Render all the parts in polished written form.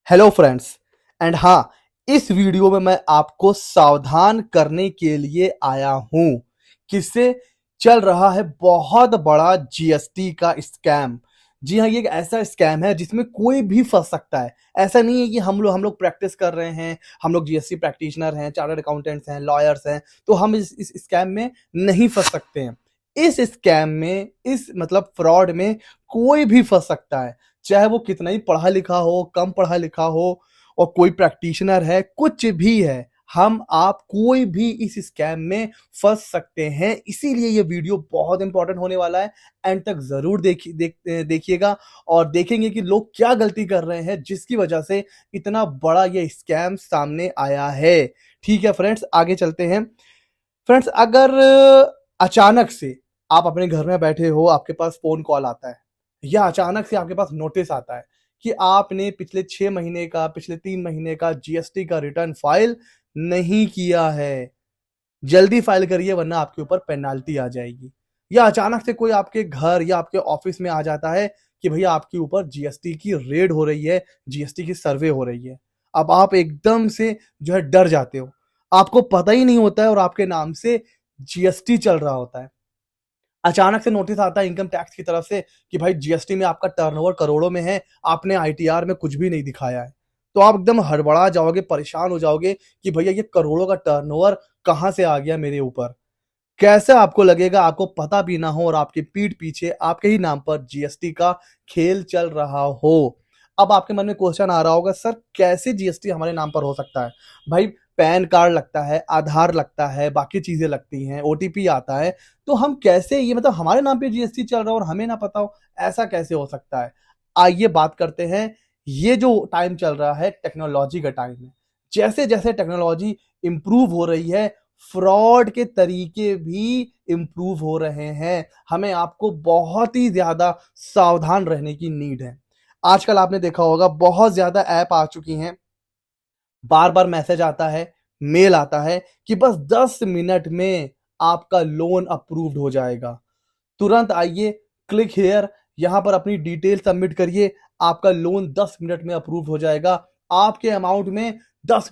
Hello friends. And हाँ, इस video में मैं आपको सावधान करने के लिए आया हूं। किससे चल रहा है बहुत बड़ा जीएसटी का स्कैम। जी हाँ, ये एक ऐसा स्कैम है जिसमें कोई भी फंस सकता है। ऐसा नहीं है कि हम लोग प्रैक्टिस कर रहे हैं, हम लोग जीएसटी प्रैक्टिशनर हैं, चार्टर्ड अकाउंटेंट्स हैं, लॉयर्स हैं, तो हम इस स्कैम में नहीं फंस सकते हैं। इस स्कैम में, इस मतलब फ्रॉड में कोई भी फंस सकता है, चाहे वो कितना ही पढ़ा लिखा हो, कम पढ़ा लिखा हो, और कोई प्रैक्टिशनर है, कुछ भी है, हम आप कोई भी इस स्कैम में फंस सकते हैं। इसीलिए ये वीडियो बहुत इंपॉर्टेंट होने वाला है। एंड तक जरूर देखिएगा और देखेंगे कि लोग क्या गलती कर रहे हैं जिसकी वजह से इतना बड़ा ये स्कैम सामने आया है। ठीक है फ्रेंड्स, आगे चलते हैं। फ्रेंड्स, अगर अचानक से आप अपने घर में बैठे हो, आपके पास फोन कॉल आता है, या अचानक से आपके पास नोटिस आता है कि आपने पिछले 6 महीने का, पिछले 3 महीने का जीएसटी का रिटर्न फाइल नहीं किया है, जल्दी फाइल करिए वरना आपके ऊपर पेनाल्टी आ जाएगी। या अचानक से कोई आपके घर या आपके ऑफिस में आ जाता है कि भैया आपके ऊपर जीएसटी की रेड हो रही है, जीएसटी की सर्वे हो रही है। अब आप एकदम से जो है डर जाते हो, आपको पता ही नहीं होता है और आपके नाम से जीएसटी चल रहा होता है। अचानक से नोटिस आता है इनकम टैक्स की तरफ से कि भाई जीएसटी में आपका टर्नओवर करोड़ों में है, आपने आईटीआर में कुछ भी नहीं दिखाया है। तो आप एकदम हड़बड़ा जाओगे, परेशान हो जाओगे कि भैया ये करोड़ों का टर्नओवर कहां से आ गया मेरे ऊपर। कैसे आपको लगेगा, आपको पता भी ना हो और आपकी पीठ पीछे आपके ही नाम पर जीएसटी का खेल चल रहा हो। अब आपके मन में क्वेश्चन आ रहा होगा, सर कैसे जीएसटी हमारे नाम पर हो सकता है? भाई पैन कार्ड लगता है, आधार लगता है, बाकी चीजें लगती हैं, ओटीपी आता है, तो हम कैसे, ये मतलब हमारे नाम पे जीएसटी चल रहा हो और हमें ना पता हो, ऐसा कैसे हो सकता है? आइए बात करते हैं। ये जो टाइम चल रहा है टेक्नोलॉजी का टाइम है। जैसे जैसे टेक्नोलॉजी इंप्रूव हो रही है, फ्रॉड के तरीके भी इंप्रूव हो रहे हैं। हमें आपको बहुत ही ज्यादा सावधान रहने की नीड है। आजकल आपने देखा होगा बहुत ज्यादा ऐप आ चुकी हैं, बार बार मैसेज आता है, मेल आता है कि बस 10 मिनट में आपका लोन अप्रूव्ड हो जाएगा। तुरंत आइए, क्लिक हेयर, यहां पर अपनी डिटेल सबमिट करिए, आपका लोन 10 मिनट में अप्रूव हो जाएगा। आपके अमाउंट में 10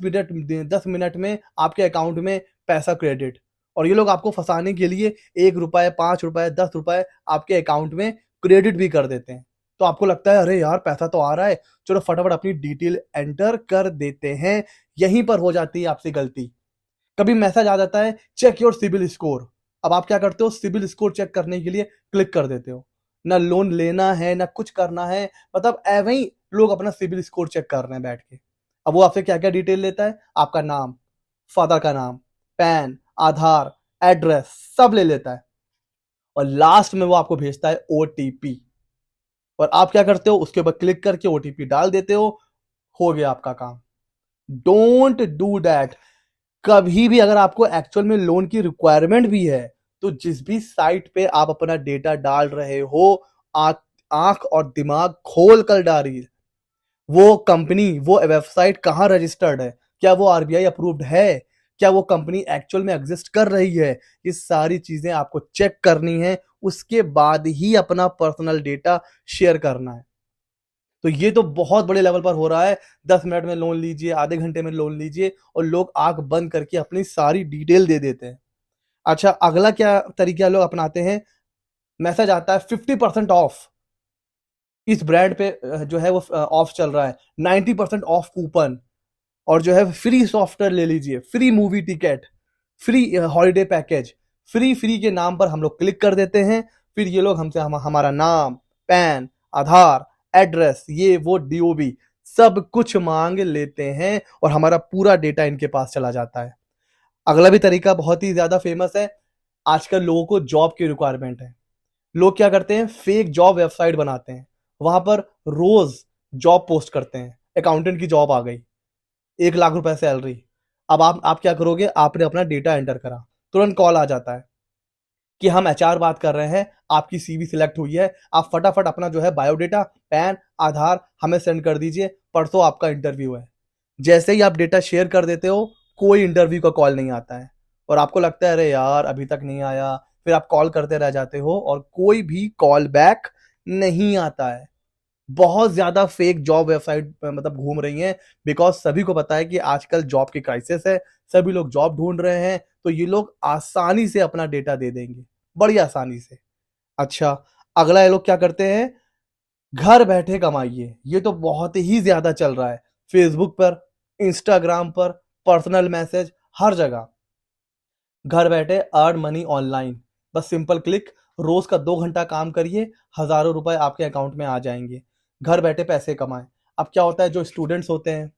मिनट में आपके अकाउंट में पैसा क्रेडिट। और ये लोग आपको फंसाने के लिए 1 रुपए, 5 रुपए, 10 रुपए आपके अकाउंट में क्रेडिट भी कर देते हैं। तो आपको लगता है अरे यार पैसा तो आ रहा है, चलो फटाफट अपनी डिटेल एंटर कर देते हैं। यहीं पर हो जाती है आपसे गलती। कभी मैसेज आ जाता है, चेक योर सिबिल स्कोर। अब आप क्या करते हो, सिबिल स्कोर चेक करने के लिए क्लिक कर देते हो। ना लोन लेना है ना कुछ करना है, मतलब एवं ही लोग अपना सिबिल स्कोर चेक कर रहे हैं बैठ के। अब वो आपसे क्या क्या डिटेल लेता है, आपका नाम, फादर का नाम, पैन, आधार, एड्रेस, सब ले लेता है। और लास्ट में वो आपको भेजता है ओटीपी। और आप क्या करते हो, उसके ऊपर क्लिक करके ओटीपी डाल देते हो गया आपका काम। Don't do that. कभी भी अगर आपको एक्चुअल में लोन की रिक्वायरमेंट भी है, तो जिस भी साइट पे आप अपना डेटा डाल रहे हो, आंख आंख और दिमाग खोल कर डालिए। वो कंपनी, वो वेबसाइट कहाँ रजिस्टर्ड है, क्या वो आरबीआई अप्रूव्ड है, क्या वो कंपनी एक्चुअल में एग्जिस्ट कर रही है, ये सारी चीजें आपको चेक करनी है। उसके बाद ही अपना पर्सनल डेटा शेयर करना है। तो ये तो बहुत बड़े लेवल पर हो रहा है। 10 मिनट में लोन लीजिए, आधे घंटे में लोन लीजिए, और लोग आंख बंद करके अपनी सारी डिटेल दे देते हैं। अच्छा, अगला क्या तरीका लोग अपनाते हैं, मैसेज आता है 50% ऑफ। इस ब्रांड पे जो है वो ऑफ चल रहा है, 90% ऑफ कूपन, और जो है फ्री सॉफ्टवेयर ले लीजिए, free movie ticket, free holiday package. Free free के नाम पर हम लोग क्लिक कर देते हैं। फिर ये लोग हमसे हमारा नाम, पैन, आधार, एड्रेस, ये वो डीओबी सब कुछ मांग लेते हैं और हमारा पूरा डेटा इनके पास चला जाता है। अगला भी तरीका बहुत ही ज्यादा फेमस है। आजकल लोगों को जॉब की रिक्वायरमेंट है। लोग क्या करते हैं, फेक जॉब वेबसाइट बनाते हैं, वहां पर रोज जॉब पोस्ट करते हैं। अकाउंटेंट की जॉब आ गई, 1 लाख रुपए सैलरी। अब आप क्या करोगे, आपने अपना डेटा एंटर करा, तुरंत कॉल आ जाता है कि हम एचआर बात कर रहे हैं, आपकी सीवी सिलेक्ट हुई है, आप फटाफट अपना जो है बायोडेटा, पैन, आधार हमें सेंड कर दीजिए, परसों आपका इंटरव्यू है। जैसे ही आप डेटा शेयर कर देते हो, कोई इंटरव्यू का कॉल नहीं आता है, और आपको लगता है अरे यार अभी तक नहीं आया। फिर आप कॉल करते रह जाते हो और कोई भी कॉल बैक नहीं आता है। बहुत ज्यादा फेक जॉब वेबसाइट मतलब घूम रही हैं, बिकॉज सभी को पता है कि आजकल जॉब की क्राइसिस है, सभी लोग जॉब ढूंढ रहे हैं, तो ये लोग आसानी से अपना डेटा दे देंगे, बड़ी आसानी से। अच्छा, अगला ये लोग क्या करते हैं, घर बैठे कमाइए, ये तो बहुत ही ज्यादा चल रहा है। फेसबुक पर, इंस्टाग्राम पर, पर्सनल मैसेज, हर जगह घर बैठे अर्न मनी ऑनलाइन। बस सिंपल क्लिक, रोज का 2 घंटा काम करिए, हजारों रुपए आपके अकाउंट में आ जाएंगे। घर बैठे पैसे कमाएं। अब क्या होता है, जो स्टूडेंट्स होते हैं,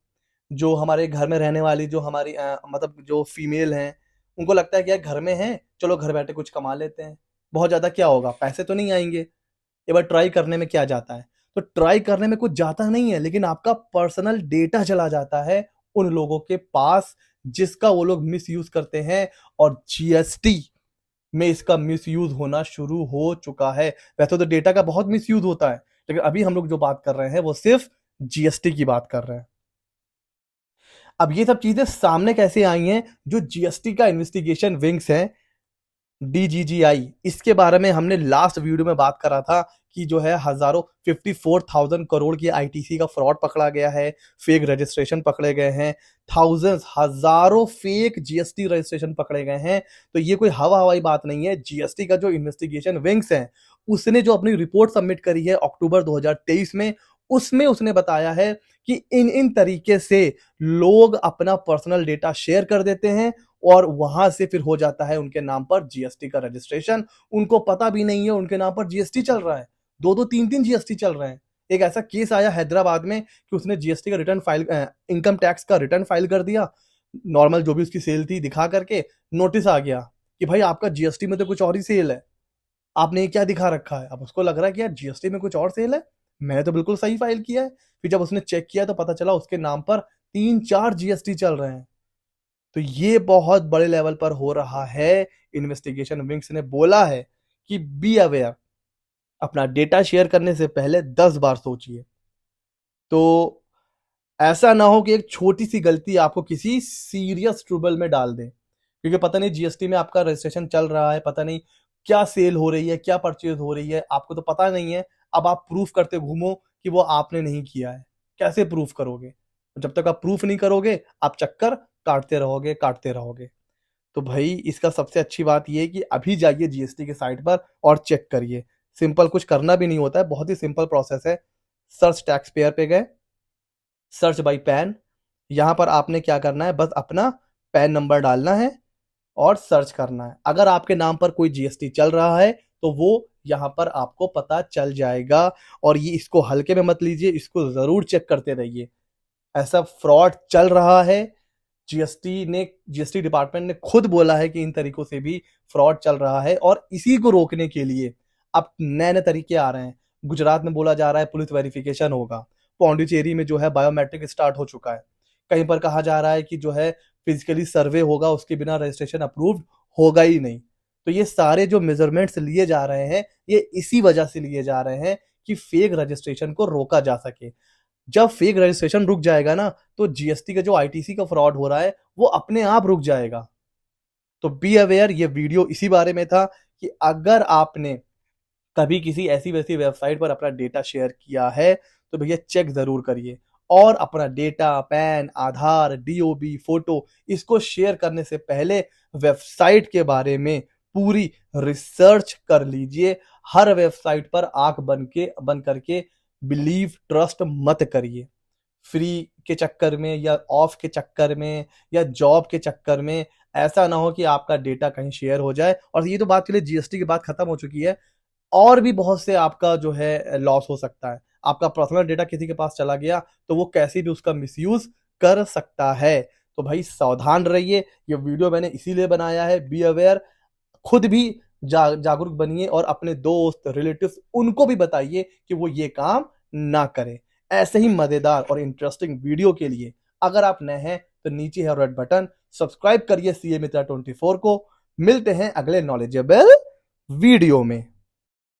जो हमारे घर में रहने वाली, जो हमारी मतलब जो फीमेल हैं, उनको लगता है कि यार घर में है, चलो घर बैठे कुछ कमा लेते हैं। बहुत ज्यादा क्या होगा, पैसे तो नहीं आएंगे, एक बार ट्राई करने में क्या जाता है। तो ट्राई करने में कुछ जाता नहीं है, लेकिन आपका पर्सनल डेटा चला जाता है उन लोगों के पास, जिसका वो लोग मिस यूज करते हैं। और जीएसटी में इसका मिस यूज होना शुरू हो चुका है। वैसे तो डेटा का बहुत मिस यूज होता है, लेकिन अभी हम लोग जो बात कर रहे हैं वो सिर्फ जीएसटी की बात कर रहे हैं। अब ये सब चीजें सामने कैसे आई हैं, जो जीएसटी का इन्वेस्टिगेशन विंग्स है, डीजीजीआई, इसके बारे में हमने लास्ट वीडियो में बात करा था कि जो है हजारों 54,000 करोड़ की आईटीसी का फ्रॉड पकड़ा गया है, फेक रजिस्ट्रेशन पकड़े गए हैं, थाउजेंड्स हजारों फेक जीएसटी रजिस्ट्रेशन पकड़े गए हैं। तो ये कोई हवा हवाई बात नहीं है। जीएसटी का जो इन्वेस्टिगेशन विंग्स है, उसने जो अपनी रिपोर्ट सबमिट करी है अक्टूबर 2023 में, उसमें उसने बताया है कि इन इन तरीके से लोग अपना पर्सनल डेटा शेयर कर देते हैं, और वहां से फिर हो जाता है उनके नाम पर जीएसटी का रजिस्ट्रेशन। उनको पता भी नहीं है उनके नाम पर जीएसटी चल रहा है, दो दो तीन तीन जीएसटी चल रहे हैं। एक ऐसा केस आया हैदराबाद में कि उसने जीएसटी का रिटर्न फाइल, इनकम टैक्स का रिटर्न फाइल कर दिया, नॉर्मल जो भी उसकी सेल थी दिखा करके, नोटिस आ गया कि भाई आपका जीएसटी में तो कुछ और ही सेल है, आपने ये क्या दिखा रखा है। अब उसको लग रहा है कि यार जीएसटी में कुछ और सेल है, मैंने तो बिल्कुल सही फाइल किया है। फिर जब उसने चेक किया तो पता चला उसके नाम पर 3-4 जीएसटी चल रहे हैं। तो ये बहुत बड़े लेवल पर हो रहा है। इन्वेस्टिगेशन विंग्स ने बोला है कि बी अवेयर, अपना डेटा शेयर करने से पहले 10 बार सोचिए। तो ऐसा ना हो कि एक छोटी सी गलती आपको किसी सीरियस ट्रबल में डाल दे, क्योंकि पता नहीं जीएसटी में आपका रजिस्ट्रेशन चल रहा है, पता नहीं क्या सेल हो रही है, क्या परचेज हो रही है, आपको तो पता नहीं है। अब आप प्रूफ करते घूमो कि वो आपने नहीं किया है, कैसे प्रूफ करोगे। जब तक आप प्रूफ नहीं करोगे, आप चक्कर काटते रहोगे काटते रहोगे। तो भाई इसका सबसे अच्छी बात यह है कि अभी जाइए जीएसटी के साइट पर और चेक करिए। सिंपल, कुछ करना भी नहीं होता है, बहुत ही सिंपल प्रोसेस है। सर्च टैक्स पेयर पे गए, सर्च बाई पैन, यहां पर आपने क्या करना है, बस अपना पैन नंबर डालना है और सर्च करना है। अगर आपके नाम पर कोई जीएसटी चल रहा है तो वो यहां पर आपको पता चल जाएगा। और ये इसको हल्के में मत लीजिए, इसको जरूर चेक करते रहिए। ऐसा फ्रॉड चल रहा है, जीएसटी डिपार्टमेंट ने खुद बोला है कि इन तरीकों से भी फ्रॉड चल रहा है, और इसी को रोकने के लिए अब नए नए तरीके आ रहे हैं। गुजरात में बोला जा रहा है पुलिस वेरिफिकेशन होगा, पौंडीचेरी में जो है बायोमेट्रिक स्टार्ट हो चुका है, कहीं पर कहा जा रहा है कि जो है फिजिकली सर्वे होगा, उसके बिना रजिस्ट्रेशन अप्रूव्ड होगा ही नहीं। तो ये सारे जो मेजरमेंट्स लिए जा रहे हैं, ये इसी वजह से लिए जा रहे हैं कि फेक रजिस्ट्रेशन को रोका जा सके। जब फेक रजिस्ट्रेशन रुक जाएगा ना, तो जीएसटी का जो आईटीसी का फ्रॉड हो रहा है वो अपने आप रुक जाएगा। तो बी अवेयर, ये वीडियो इसी बारे में था कि अगर आपने कभी किसी ऐसी वैसी वेबसाइट पर अपना डेटा शेयर किया है तो भैया चेक जरूर करिए। और अपना डेटा, पैन, आधार, डीओबी, फोटो, इसको शेयर करने से पहले वेबसाइट के बारे में पूरी रिसर्च कर लीजिए। हर वेबसाइट पर आंख बंद करके बिलीव, ट्रस्ट मत करिए। फ्री के चक्कर में या ऑफ के चक्कर में या जॉब के चक्कर में ऐसा ना हो कि आपका डेटा कहीं शेयर हो जाए। और ये तो बात के लिए जीएसटी की बात खत्म हो चुकी है, और भी बहुत से आपका जो है लॉस हो सकता है। आपका पर्सनल डेटा किसी के पास चला गया तो वो कैसे भी उसका मिसयूज कर सकता है। तो भाई सावधान रहिए, ये वीडियो मैंने इसीलिए बनाया है, बी अवेयर। खुद भी जागरूक बनिए और अपने दोस्त, रिलेटिव्स, उनको भी बताइए कि वो ये काम ना करें। ऐसे ही मजेदार और इंटरेस्टिंग वीडियो के लिए अगर आप नए हैं तो नीचे है रेड बटन, सब्सक्राइब करिए सीए मित्रा 24 को। मिलते हैं अगले नॉलेजेबल वीडियो में।